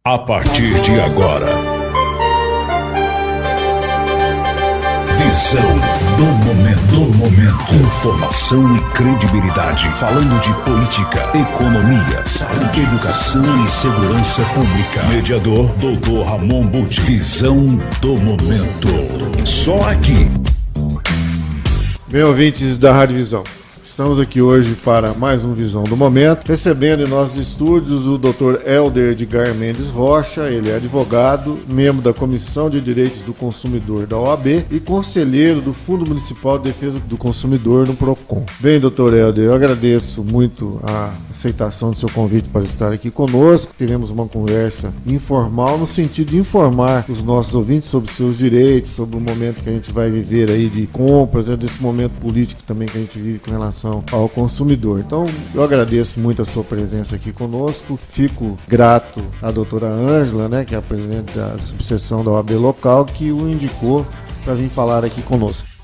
A partir de agora, visão do momento. Informação e credibilidade. Falando de política, economia, saúde, educação e segurança pública. Mediador Dr. Ramon Butti. Visão do momento. Só aqui. Bem, ouvintes da Rádio Visão. Estamos aqui hoje para mais um Visão do Momento, recebendo em nossos estúdios o Dr. Helder Edgar Mendes Rocha. Ele é advogado, membro da Comissão de Direitos do Consumidor da OAB e conselheiro do Fundo Municipal de Defesa do Consumidor no PROCON. Bem, Dr. Helder, eu agradeço muito a aceitação do seu convite para estar aqui conosco. Teremos uma conversa informal no sentido de informar os nossos ouvintes sobre seus direitos, sobre o momento que a gente vai viver aí de compras, desse momento político também que a gente vive com relação ao consumidor. Então, eu agradeço muito a sua presença aqui conosco. Fico grato à doutora Ângela, que é a presidente da subseção da OAB local, que o indicou para vir falar aqui conosco.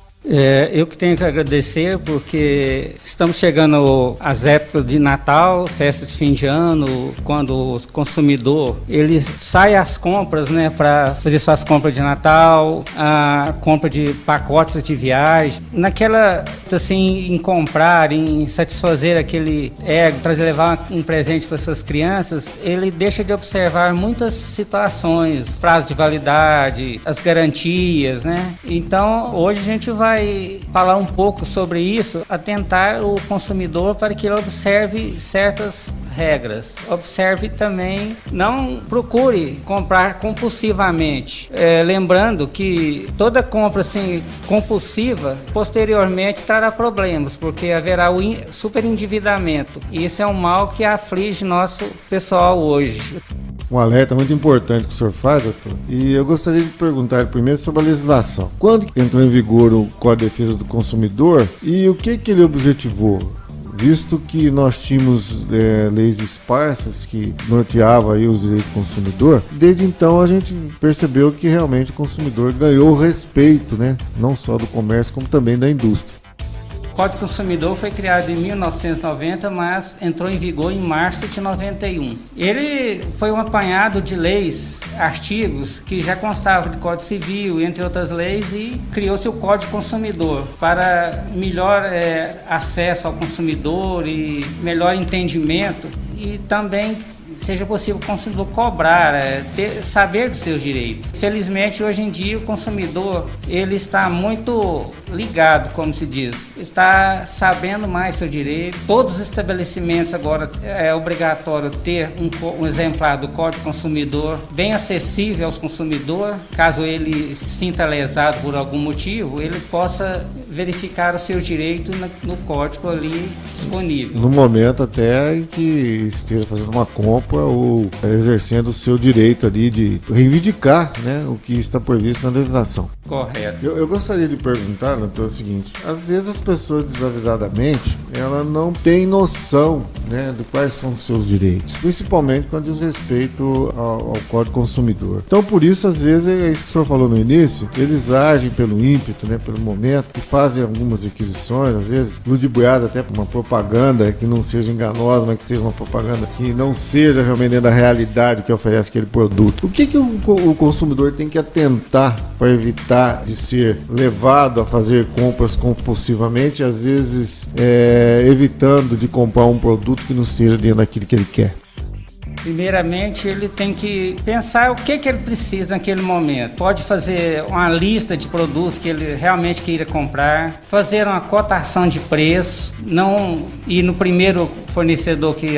Eu que tenho que agradecer, porque estamos chegando às épocas de Natal, festa de fim de ano, quando o consumidor ele sai às compras, para fazer suas compras de Natal, a compra de pacotes de viagem, naquela assim, em comprar, em satisfazer aquele ego, para levar um presente para suas crianças, ele deixa de observar muitas situações, prazo de validade, as garantias, Então, hoje a gente vai falar um pouco sobre isso, atentar o consumidor para que ele observe certas regras. Observe também, não procure comprar compulsivamente. Lembrando que toda compra assim, compulsiva, posteriormente trará problemas, porque haverá o superendividamento. E isso é um mal que aflige nosso pessoal hoje. Um alerta muito importante que o senhor faz, doutor. E eu gostaria de perguntar primeiro sobre a legislação. Quando entrou em vigor o Código de Defesa do Consumidor e o que ele objetivou? Visto que nós tínhamos leis esparsas que norteavam aí os direitos do consumidor, desde então a gente percebeu que realmente o consumidor ganhou o respeito, não só do comércio, como também da indústria. O Código Consumidor foi criado em 1990, mas entrou em vigor em março de 91. Ele foi um apanhado de leis, artigos que já constavam de Código Civil, entre outras leis, e criou-se o Código Consumidor para melhor acesso ao consumidor e melhor entendimento, e também seja possível o consumidor cobrar, saber dos seus direitos. Felizmente, hoje em dia, o consumidor ele está muito ligado, como se diz, está sabendo mais seu direito. Todos os estabelecimentos agora é obrigatório ter um exemplar do Código Consumidor bem acessível aos consumidores. Caso ele se sinta lesado por algum motivo, ele possa verificar os seus direitos no código ali disponível. No momento até em que esteja fazendo uma compra ou exercendo o seu direito ali de reivindicar o que está previsto na legislação. Correto. Eu gostaria de perguntar, doutor, o seguinte: às vezes as pessoas desavisadamente ela não têm noção de quais são os seus direitos, principalmente quando diz respeito ao Código Consumidor. Então, por isso, às vezes, é isso que o senhor falou no início, eles agem pelo ímpeto, pelo momento, e fazem algumas requisições, às vezes ludibriada até por uma propaganda que não seja enganosa, mas que seja uma propaganda que não seja realmente dentro da realidade que oferece aquele produto. O que o consumidor tem que atentar para evitar de ser levado a fazer compras compulsivamente, às vezes evitando de comprar um produto que não esteja dentro daquilo que ele quer? Primeiramente, ele tem que pensar o que ele precisa naquele momento. Pode fazer uma lista de produtos que ele realmente queira comprar, fazer uma cotação de preço, não ir no primeiro fornecedor que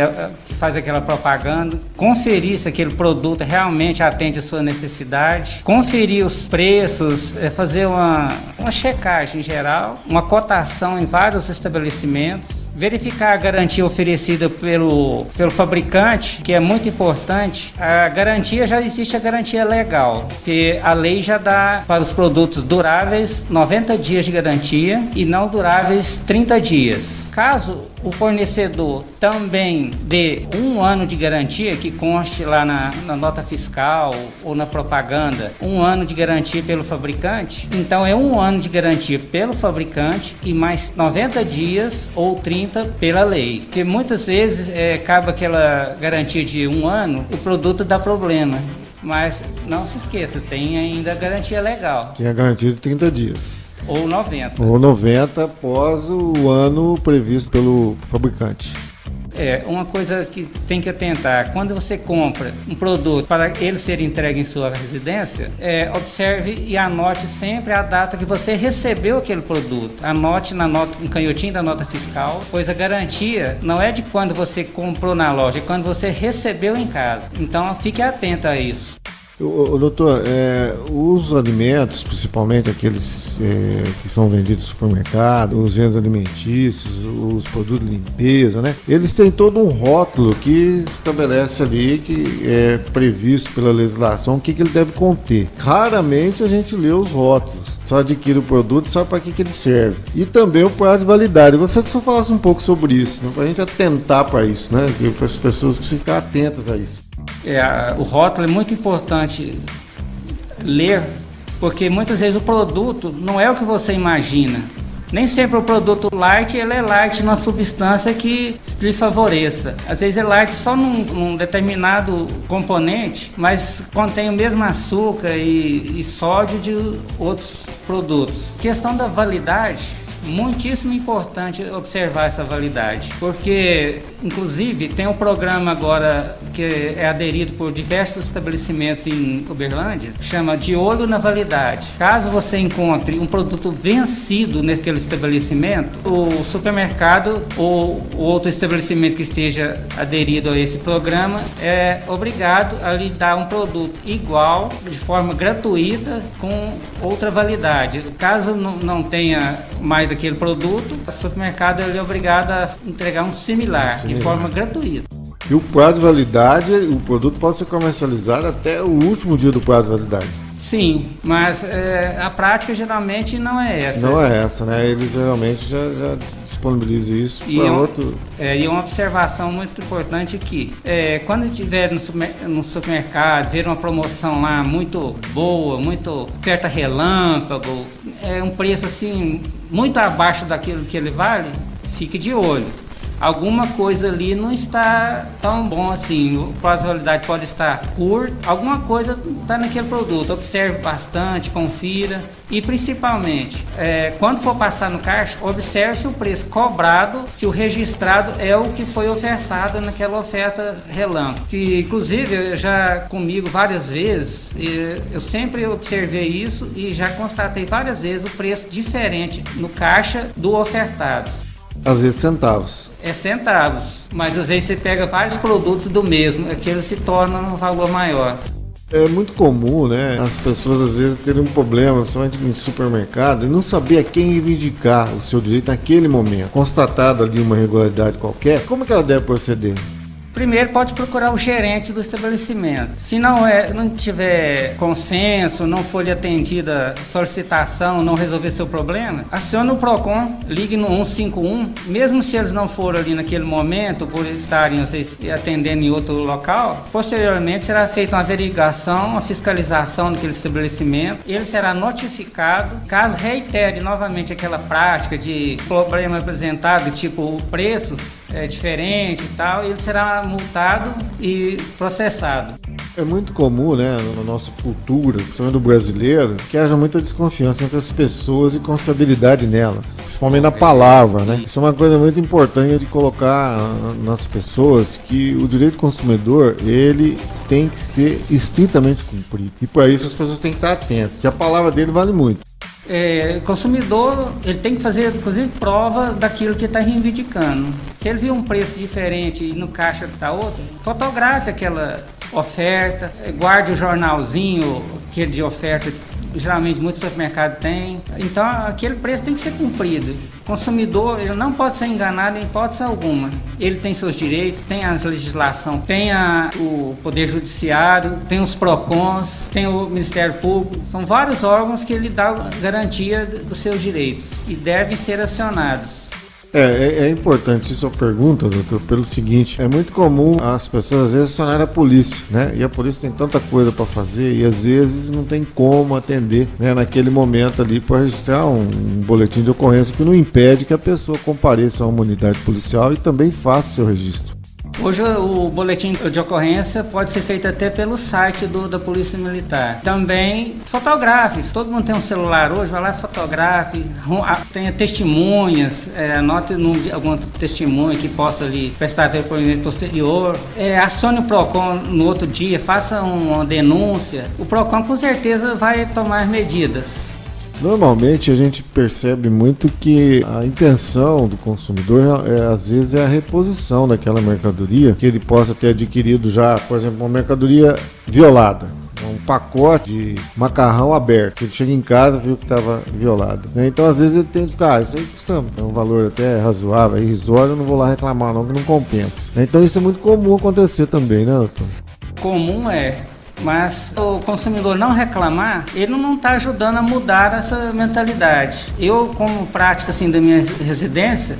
faz aquela propaganda, conferir se aquele produto realmente atende a sua necessidade, conferir os preços, fazer uma checagem geral, uma cotação em vários estabelecimentos, verificar a garantia oferecida pelo fabricante, que é muito importante. A garantia, já existe a garantia legal, que a lei já dá para os produtos duráveis 90 dias de garantia e não duráveis 30 dias. Caso o fornecedor também dê 1 ano de garantia, que conste lá na nota fiscal ou na propaganda, 1 ano de garantia pelo fabricante, então é 1 ano de garantia pelo fabricante e mais 90 dias ou 30 pela lei. Porque muitas vezes acaba aquela garantia de 1 ano, o produto dá problema. Mas não se esqueça, tem ainda a garantia legal. Tem a garantia de 30 dias. Ou 90. Ou 90 após o ano previsto pelo fabricante. Uma coisa que tem que atentar, quando você compra um produto para ele ser entregue em sua residência, observe e anote sempre a data que você recebeu aquele produto. Anote no canhotinho da nota fiscal, pois a garantia não é de quando você comprou na loja, é quando você recebeu em casa. Então fique atento a isso. Doutor, os alimentos, principalmente aqueles que são vendidos no supermercado, os gêneros alimentícios, os produtos de limpeza, né? Eles têm todo um rótulo que estabelece ali, que é previsto pela legislação, o que ele deve conter. Raramente a gente lê os rótulos. Só adquire o produto e sabe para que ele serve. E também o prazo de validade. Você que só falasse um pouco sobre isso, né? Para a gente atentar para isso, né? Para as pessoas precisam ficar atentas a isso. O rótulo é muito importante ler, porque muitas vezes o produto não é o que você imagina. Nem sempre o produto light, ele é light numa substância que lhe favoreça. Às vezes é light só num determinado componente, mas contém o mesmo açúcar e sódio de outros produtos. Questão da validade, muitíssimo importante observar essa validade, porque inclusive tem um programa agora que é aderido por diversos estabelecimentos em Uberlândia, chama De Olho na Validade. Caso você encontre um produto vencido naquele estabelecimento, o supermercado ou outro estabelecimento que esteja aderido a esse programa é obrigado a lhe dar um produto igual, de forma gratuita, com outra validade. Caso não tenha mais daquele produto, o supermercado é obrigado a entregar um similar, de forma gratuita. E o prazo de validade, o produto pode ser comercializado até o último dia do prazo de validade. Sim, mas a prática geralmente não é essa. Não é essa, né? Eles geralmente já disponibilizam isso para outro... E uma observação muito importante aqui. Quando estiver no supermercado, ver uma promoção lá muito boa, muito oferta relâmpago, um preço assim muito abaixo daquilo que ele vale, fique de olho. Alguma coisa ali não está tão bom assim, o prazo de validade pode estar curto, alguma coisa está naquele produto. Observe bastante, confira e principalmente, quando for passar no caixa, observe se o preço cobrado, se o registrado é o que foi ofertado naquela oferta relâmpago. Que inclusive já comigo várias vezes, eu sempre observei isso e já constatei várias vezes o preço diferente no caixa do ofertado. Às vezes centavos. Centavos, mas às vezes você pega vários produtos do mesmo, aquele se torna um valor maior. É muito comum, né, as pessoas às vezes terem um problema, principalmente em supermercado, e não saber a quem reivindicar o seu direito naquele momento. Constatado ali uma irregularidade qualquer, como é que ela deve proceder? Primeiro pode procurar o gerente do estabelecimento. Se não tiver consenso, não for lhe atendida solicitação, não resolver seu problema, acione o PROCON, ligue no 151, mesmo se eles não forem ali naquele momento, por estarem atendendo em outro local, posteriormente será feita uma averiguação, uma fiscalização daquele estabelecimento, ele será notificado, caso reitere novamente aquela prática de problema apresentado, tipo preços diferentes e tal, ele será multado e processado. É muito comum, né, na nossa cultura, principalmente do brasileiro, que haja muita desconfiança entre as pessoas e confiabilidade nelas, principalmente na palavra, né? Isso é uma coisa muito importante de colocar nas pessoas, que o direito do consumidor, ele tem que ser estritamente cumprido. E para isso as pessoas têm que estar atentas. E a palavra dele vale muito. O consumidor, ele tem que fazer, inclusive, prova daquilo que está reivindicando. Se ele viu um preço diferente e no caixa está outro, fotografe aquela oferta, guarde o jornalzinho, aquele de oferta, geralmente muitos supermercados têm. Então, aquele preço tem que ser cumprido. O consumidor, ele não pode ser enganado em hipótese alguma. Ele tem seus direitos, tem a legislação, tem o Poder Judiciário, tem os PROCONs, tem o Ministério Público. São vários órgãos que ele dá garantia dos seus direitos e devem ser acionados. É importante a sua pergunta, doutor, pelo seguinte, é muito comum as pessoas às vezes acionarem a polícia, né? E a polícia tem tanta coisa para fazer e às vezes não tem como atender, né, naquele momento ali para registrar um boletim de ocorrência que não impede que a pessoa compareça a uma unidade policial e também faça o seu registro. Hoje o boletim de ocorrência pode ser feito até pelo site da Polícia Militar. Também fotografe. Todo mundo tem um celular hoje, vai lá e fotografe. Tenha testemunhas, anote algum testemunho que possa ali prestar depoimento posterior. Acione o PROCON no outro dia, faça uma denúncia. O PROCON com certeza vai tomar medidas. Normalmente a gente percebe muito que a intenção do consumidor às vezes é a reposição daquela mercadoria que ele possa ter adquirido já, por exemplo, uma mercadoria violada, um pacote de macarrão aberto, ele chega em casa e viu que estava violado, né? Então às vezes ele tem que ficar, isso aí custa um valor até razoável, irrisório, eu não vou lá reclamar não, que não compensa. Então isso é muito comum acontecer também, né, doutor? Comum mas o consumidor não reclamar, ele não está ajudando a mudar essa mentalidade. Eu, como prática assim, da minha residência,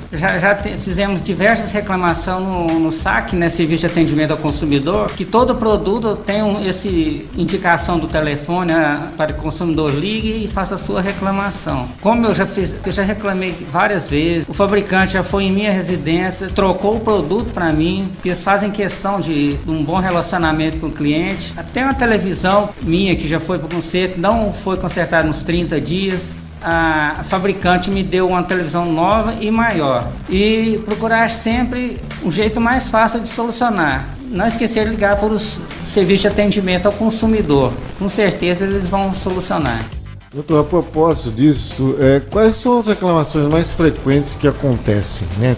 fizemos diversas reclamações no SAC, né, Serviço de Atendimento ao Consumidor, que todo produto tem essa indicação do telefone para que o consumidor ligue e faça a sua reclamação. Como eu já reclamei várias vezes, o fabricante já foi em minha residência, trocou o produto para mim, porque eles fazem questão de um bom relacionamento com o cliente. Até uma televisão minha que já foi para o conserto, não foi consertada nos 30 dias. A fabricante me deu uma televisão nova e maior. E procurar sempre um jeito mais fácil de solucionar. Não esquecer de ligar para os serviços de atendimento ao consumidor. Com certeza eles vão solucionar. Doutor, a propósito disso, quais são as reclamações mais frequentes que acontecem, né?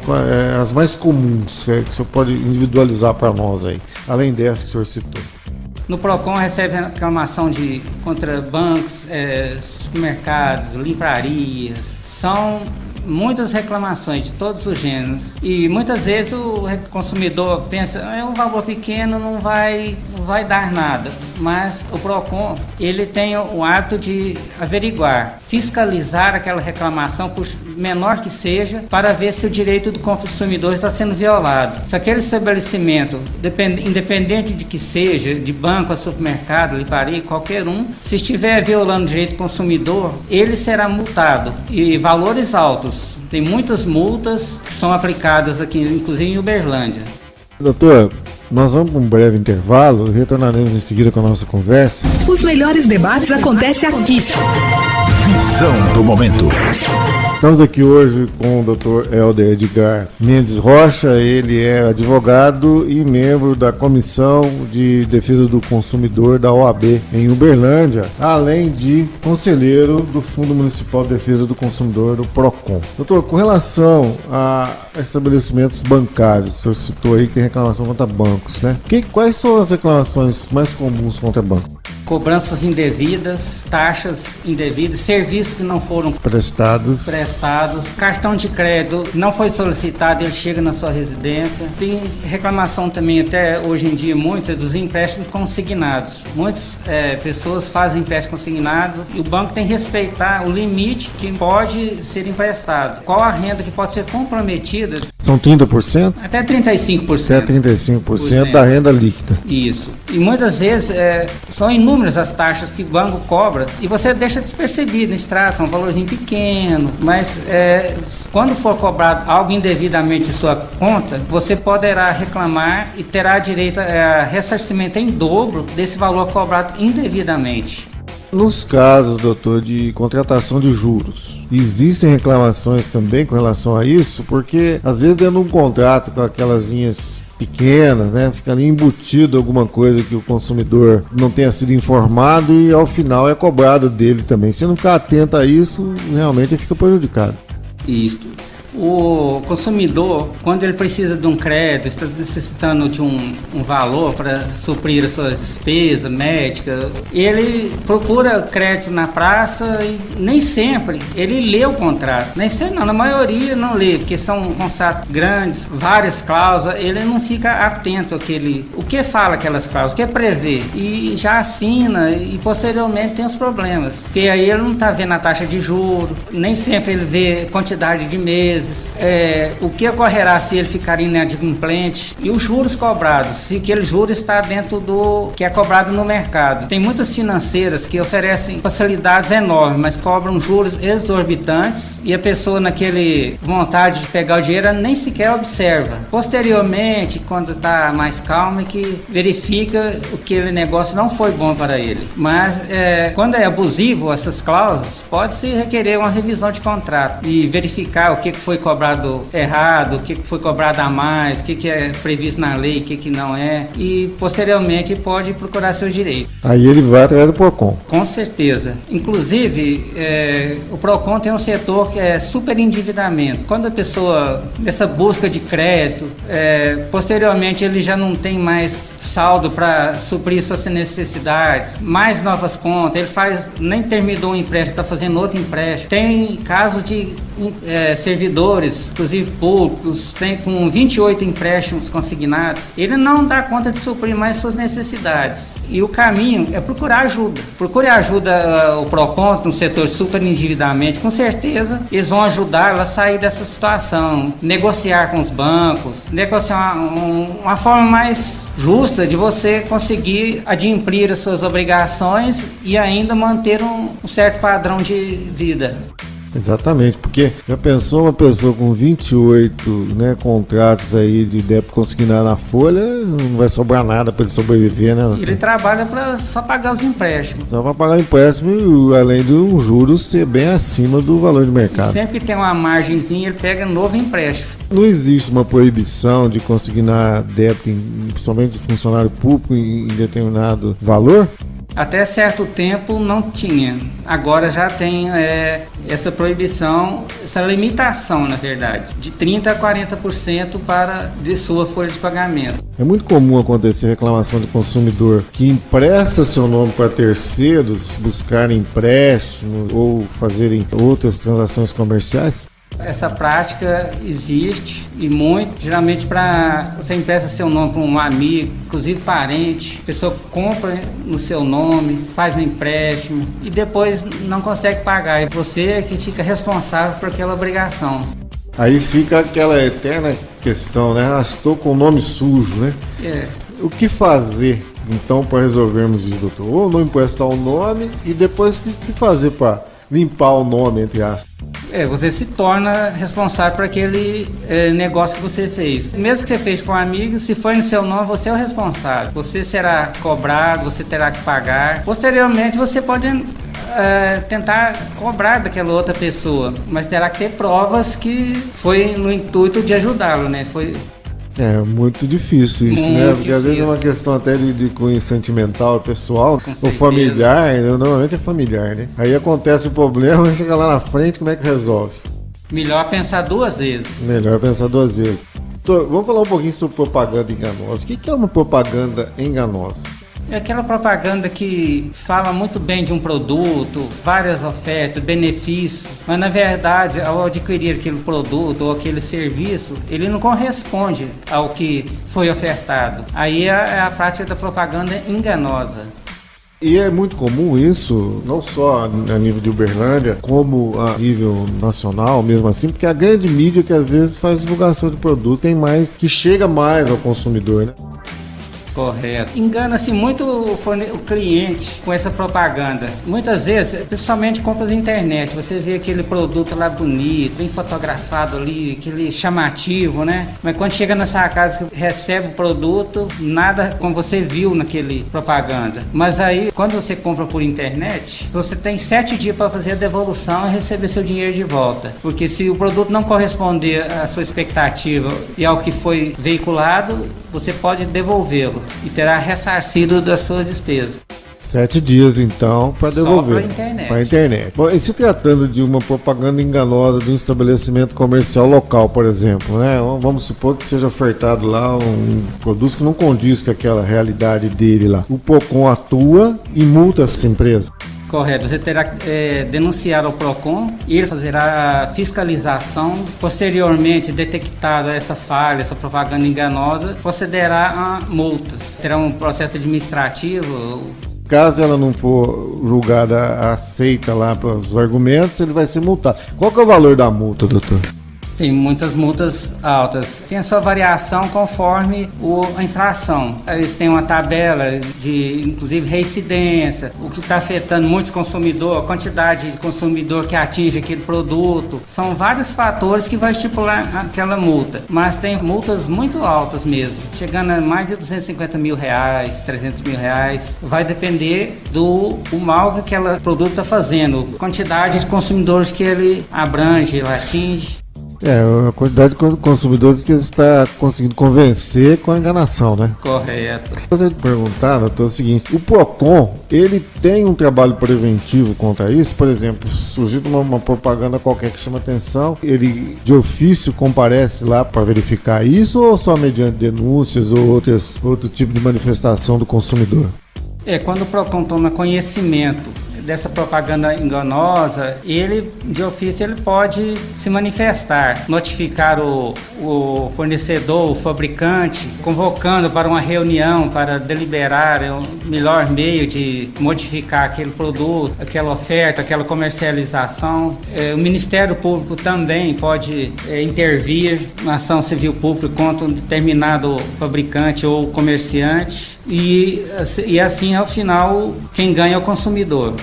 As mais comuns, que o senhor pode individualizar para nós aí, além dessas que o senhor citou? No PROCON recebe reclamação contra bancos, supermercados, livrarias. São muitas reclamações de todos os gêneros. E muitas vezes o consumidor pensa, é um valor pequeno, não vai dar nada. Mas o PROCON, ele tem o hábito de averiguar, fiscalizar aquela reclamação, por menor que seja, para ver se o direito do consumidor está sendo violado. Se aquele estabelecimento, independente de que seja, de banco, supermercado, livraria, qualquer um, se estiver violando o direito do consumidor, ele será multado. E valores altos. Tem muitas multas que são aplicadas aqui, inclusive em Uberlândia. Doutor, nós vamos para um breve intervalo e retornaremos em seguida com a nossa conversa. Os melhores debates acontecem aqui. Visão do momento. Estamos aqui hoje com o Dr. Helder Edgar Mendes Rocha. Ele é advogado e membro da Comissão de Defesa do Consumidor da OAB em Uberlândia, além de conselheiro do Fundo Municipal de Defesa do Consumidor, do PROCON. Doutor, com relação a estabelecimentos bancários, o senhor citou aí que tem reclamação contra bancos, né? Quais são as reclamações mais comuns contra bancos? Cobranças indevidas, taxas indevidas, serviços que não foram prestados, cartão de crédito não foi solicitado, ele chega na sua residência. Tem reclamação também, até hoje em dia, muito dos empréstimos consignados. Muitas pessoas fazem empréstimos consignados e o banco tem que respeitar o limite que pode ser emprestado. Qual a renda que pode ser comprometida? São 30%? Até 35%. Até 35% da renda líquida. Isso. E muitas vezes são inúmeras as taxas que o banco cobra e você deixa despercebido no extrato, são um valorzinho pequeno, mas quando for cobrado algo indevidamente em sua conta, você poderá reclamar e terá direito a ressarcimento em dobro desse valor cobrado indevidamente. Nos casos, doutor, de contratação de juros, existem reclamações também com relação a isso? Porque às vezes dentro de um contrato com aquelas linhas pequenas, né, fica ali embutido alguma coisa que o consumidor não tenha sido informado e ao final é cobrado dele também. Se não ficar atento a isso, realmente ele fica prejudicado. Isso. O consumidor, quando ele precisa de um crédito, está necessitando de um valor para suprir as suas despesas médicas, ele procura crédito na praça e nem sempre ele lê o contrato. Nem sempre não, na maioria não lê, porque são contratos grandes, várias cláusulas, ele não fica atento àquele, o que fala aquelas cláusulas, o que prevê, e já assina e posteriormente tem os problemas. Porque aí ele não está vendo a taxa de juros, nem sempre ele vê quantidade de meses, meses, o que ocorrerá se ele ficar inadimplente e os juros cobrados, se aquele juro está dentro do que é cobrado no mercado. Tem muitas financeiras que oferecem facilidades enormes, mas cobram juros exorbitantes e a pessoa naquele vontade de pegar o dinheiro nem sequer observa. Posteriormente, quando está mais calmo, é que verifica que aquele negócio não foi bom para ele. Mas quando é abusivo essas cláusulas, pode-se requerer uma revisão de contrato e verificar o que foi cobrado errado, o que foi cobrado a mais, o que é previsto na lei, o que não é, e posteriormente pode procurar seus direitos. Aí ele vai atrás do PROCON. Com certeza. Inclusive, o PROCON tem um setor que é superendividamento. Quando a pessoa, nessa busca de crédito, posteriormente ele já não tem mais saldo para suprir suas necessidades, mais novas contas, ele nem terminou o empréstimo, está fazendo outro empréstimo. Tem casos de servidores, inclusive públicos, tem com 28 empréstimos consignados. Ele não dá conta de suprir mais suas necessidades. E o caminho é procurar ajuda. Procure ajuda o PROCON no setor de superendividamento. Com certeza eles vão ajudar a sair dessa situação, negociar com os bancos, negociar uma forma mais justa de você conseguir adimplir as suas obrigações e ainda manter um certo padrão de vida. Exatamente, porque já pensou uma pessoa com 28 contratos aí de débito consignado na folha, não vai sobrar nada para ele sobreviver, né? Ele trabalha para só pagar os empréstimos. Só para pagar o empréstimo, além do juros ser bem acima do valor de mercado. E sempre que tem uma margenzinha, ele pega novo empréstimo. Não existe uma proibição de consignar débito, principalmente de funcionário público, em determinado valor? Até certo tempo não tinha. Agora já tem essa proibição, essa limitação, na verdade, de 30% a 40% de sua folha de pagamento. É muito comum acontecer reclamação de consumidor que empresta seu nome para terceiros buscarem empréstimo ou fazerem outras transações comerciais? Essa prática existe e muito, geralmente você empresta seu nome para um amigo, inclusive parente, a pessoa compra no seu nome, faz um empréstimo e depois não consegue pagar. E você é que fica responsável por aquela obrigação. Aí fica aquela eterna questão, né? Estou com o nome sujo, né? O que fazer então para resolvermos isso, doutor? Ou não emprestar o nome e depois o que fazer para limpar o nome, entre aspas? Você se torna responsável por aquele negócio que você fez. Mesmo que você fez com um amigo, se for no seu nome, você é o responsável. Você será cobrado, você terá que pagar. Posteriormente, você pode tentar cobrar daquela outra pessoa, mas terá que ter provas que foi no intuito de ajudá-lo, né? É muito difícil isso, né? Porque às vezes é uma questão até de cunho sentimental, pessoal, ou familiar, normalmente é familiar, né? Aí acontece o problema, chega lá na frente, como é que resolve? Melhor pensar duas vezes. Vamos falar um pouquinho sobre propaganda enganosa. O que é uma propaganda enganosa? É aquela propaganda que fala muito bem de um produto, várias ofertas, benefícios, mas na verdade, ao adquirir aquele produto ou aquele serviço, ele não corresponde ao que foi ofertado. Aí é a prática da propaganda enganosa. E é muito comum isso, não só a nível de Uberlândia, como a nível nacional, mesmo assim, porque a grande mídia que às vezes faz divulgação de produto que chega mais ao consumidor, né? Correto. Engana-se muito o cliente com essa propaganda. Muitas vezes, principalmente compras na internet, você vê aquele produto lá bonito, bem fotografado ali, aquele chamativo, né? Mas quando chega na sua casa, recebe o produto, nada como você viu naquele propaganda. Mas aí, quando você compra por internet, você tem 7 dias para fazer a devolução e receber seu dinheiro de volta. Porque se o produto não corresponder à sua expectativa e ao que foi veiculado, você pode devolvê-lo e terá ressarcido das suas despesas. 7 dias, então, para devolver. Só para a internet. Bom, e se tratando de uma propaganda enganosa de um estabelecimento comercial local, por exemplo, né? Vamos supor que seja ofertado lá um produto que não condiz com aquela realidade dele lá. O PROCON atua e multa essa empresa. Correto, você terá que denunciar ao PROCON e ele fará a fiscalização. Posteriormente, detectada essa falha, essa propaganda enganosa, procederá a multas. Terá um processo administrativo. Caso ela não for julgada aceita lá para os argumentos, ele vai ser multado. Qual que é o valor da multa, doutor? Tem muitas multas altas. Tem a sua variação conforme a infração. Eles têm uma tabela de, inclusive, reincidência, o que está afetando muitos consumidores, a quantidade de consumidor que atinge aquele produto. São vários fatores que vai estipular aquela multa. Mas tem multas muito altas mesmo, chegando a mais de R$250 mil, R$300 mil. Vai depender do mal que aquele produto está fazendo, quantidade de consumidores que ele abrange, ele atinge. A quantidade de consumidores que ele está conseguindo convencer com a enganação, né? Correto. Gostaria de perguntar, doutor, o seguinte: o PROCON, ele tem um trabalho preventivo contra isso? Por exemplo, surgiu uma propaganda qualquer que chama atenção, ele de ofício comparece lá para verificar isso, ou só mediante denúncias ou outro tipo de manifestação do consumidor? Quando o PROCON toma conhecimento dessa propaganda enganosa, ele, de ofício, ele pode se manifestar, notificar o fornecedor, o fabricante, convocando para uma reunião para deliberar o melhor meio de modificar aquele produto, aquela oferta, aquela comercialização. O Ministério Público também pode intervir na ação civil pública contra um determinado fabricante ou comerciante e assim, ao final, quem ganha é o consumidor.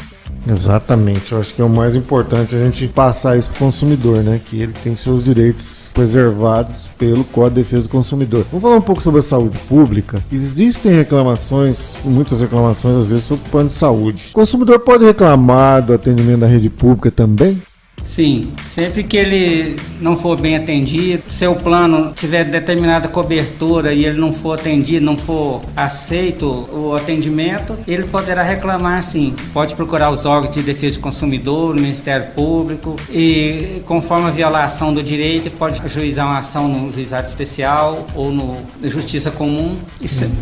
Exatamente, eu acho que é o mais importante a gente passar isso para o consumidor, né? Que ele tem seus direitos preservados pelo Código de Defesa do Consumidor. Vamos falar um pouco sobre a saúde pública. Existem reclamações, muitas reclamações às vezes sobre o plano de saúde. O consumidor pode reclamar do atendimento da rede pública também? Sim, sempre que ele não for bem atendido, seu plano tiver determinada cobertura e ele não for atendido, não for aceito o atendimento, ele poderá reclamar sim. Pode procurar os órgãos de defesa do consumidor, o Ministério Público e, conforme a violação do direito, pode ajuizar uma ação no juizado especial ou na justiça comum,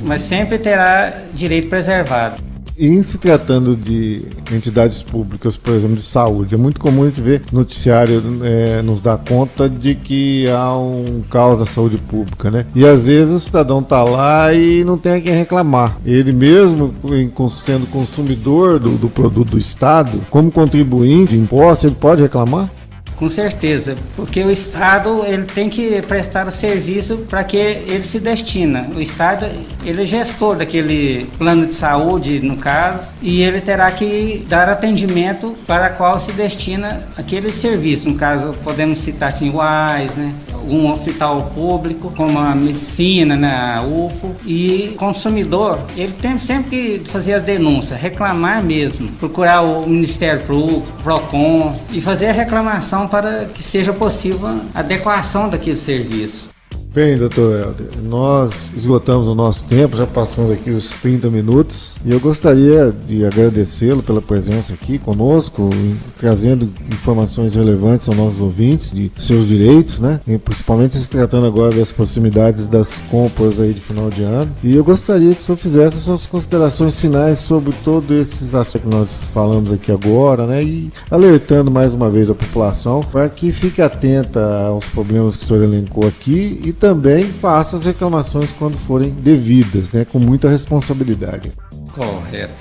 mas sempre terá direito preservado. E em se tratando de entidades públicas, por exemplo, de saúde, é muito comum a gente ver noticiário nos dar conta de que há um caos da saúde pública, né? E às vezes o cidadão está lá e não tem a quem reclamar. Ele mesmo, sendo consumidor do produto do Estado, como contribuinte de impostos, ele pode reclamar? Com certeza, porque o Estado ele tem que prestar o serviço para que ele se destina. O Estado ele é gestor daquele plano de saúde, no caso, e ele terá que dar atendimento para qual se destina aquele serviço. No caso, podemos citar assim, o AIS, né? Um hospital público, como a medicina, né, a UFO, e consumidor, ele tem sempre que fazer as denúncias, reclamar mesmo, procurar o Ministério Público, PROCON, e fazer a reclamação para que seja possível a adequação daquele serviço. Bem, doutor Helder, nós esgotamos o nosso tempo, já passamos aqui os 30 minutos e eu gostaria de agradecê-lo pela presença aqui conosco, trazendo informações relevantes aos nossos ouvintes de seus direitos, né? E principalmente se tratando agora das proximidades das compras aí de final de ano. E eu gostaria que o senhor fizesse as suas considerações finais sobre todos esses aspectos que nós falamos aqui agora, né? E alertando mais uma vez a população para que fique atenta aos problemas que o senhor elencou aqui e também faça as reclamações quando forem devidas, né, com muita responsabilidade. Correto.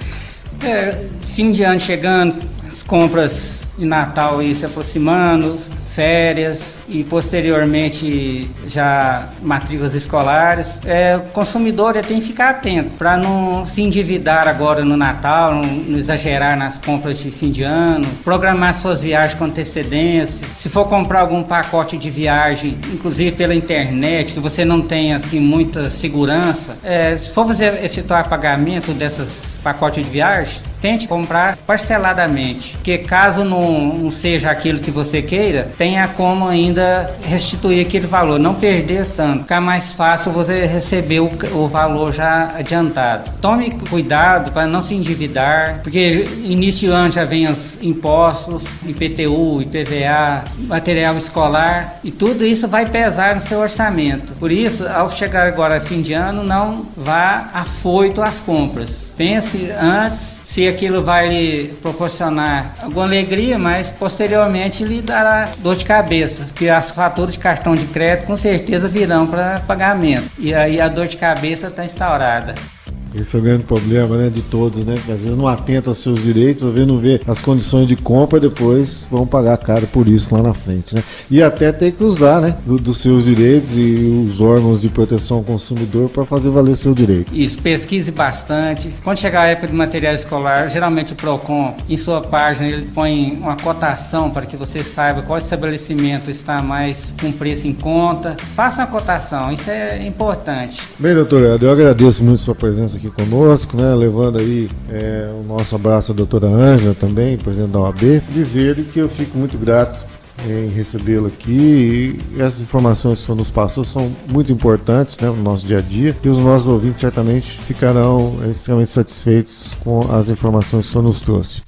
Fim de ano chegando, as compras de Natal aí se aproximando, férias e posteriormente já matrículas escolares. O consumidor tem que ficar atento para não se endividar agora no Natal, não exagerar nas compras de fim de ano, programar suas viagens com antecedência. Se for comprar algum pacote de viagem, inclusive pela internet, que você não tem assim muita segurança, se for efetuar pagamento desses pacotes de viagens, tente comprar parceladamente, porque caso não seja aquilo que você queira, tenha como ainda restituir aquele valor, não perder tanto, ficar mais fácil você receber o valor já adiantado. Tome cuidado para não se endividar, porque início de ano já vem os impostos, IPTU, IPVA, material escolar, e tudo isso vai pesar no seu orçamento. Por isso, ao chegar agora a fim de ano, não vá afoito às compras. Pense antes se aquilo vai lhe proporcionar alguma alegria, mas posteriormente lhe dará dor de cabeça, porque as faturas de cartão de crédito com certeza virão para pagamento, e aí a dor de cabeça está instaurada. Esse é o grande problema, né, de todos, né? Que às vezes não atenta aos seus direitos, ou não vê as condições de compra, depois vão pagar caro por isso lá na frente, né? E até tem que usar, né, dos seus direitos e os órgãos de proteção ao consumidor para fazer valer seu direito. Isso, pesquise bastante. Quando chegar a época de material escolar, geralmente o PROCON, em sua página, ele põe uma cotação para que você saiba qual estabelecimento está mais com preço em conta. Faça uma cotação, isso é importante. Bem, doutor Helder, eu agradeço muito sua presença aqui conosco, né, levando aí o nosso abraço à doutora Ângela também, presidente da OAB, dizer que eu fico muito grato em recebê-lo aqui, e essas informações que o senhor nos passou são muito importantes, né, no nosso dia a dia, e os nossos ouvintes certamente ficarão extremamente satisfeitos com as informações que o senhor nos trouxe.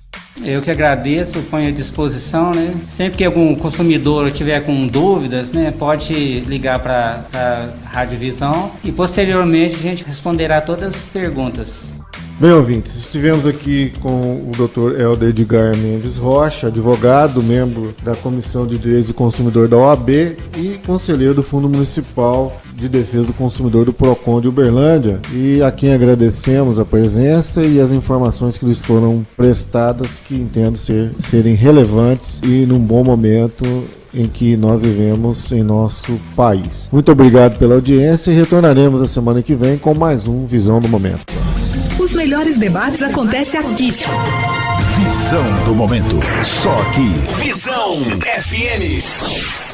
Eu que agradeço, ponho à disposição, né? Sempre que algum consumidor tiver com dúvidas, né, pode ligar para a Rádio Visão e posteriormente a gente responderá todas as perguntas. Bem, ouvintes, estivemos aqui com o Dr. Helder Edgar Mendes Rocha, advogado, membro da Comissão de Direitos do Consumidor da OAB e conselheiro do Fundo Municipal de Defesa do Consumidor do PROCON de Uberlândia, e a quem agradecemos a presença e as informações que lhes foram prestadas, que entendo serem relevantes e num bom momento em que nós vivemos em nosso país. Muito obrigado pela audiência e retornaremos a semana que vem com mais um Visão do Momento. Os melhores debates acontecem aqui. Visão do Momento. Só aqui. Visão FM.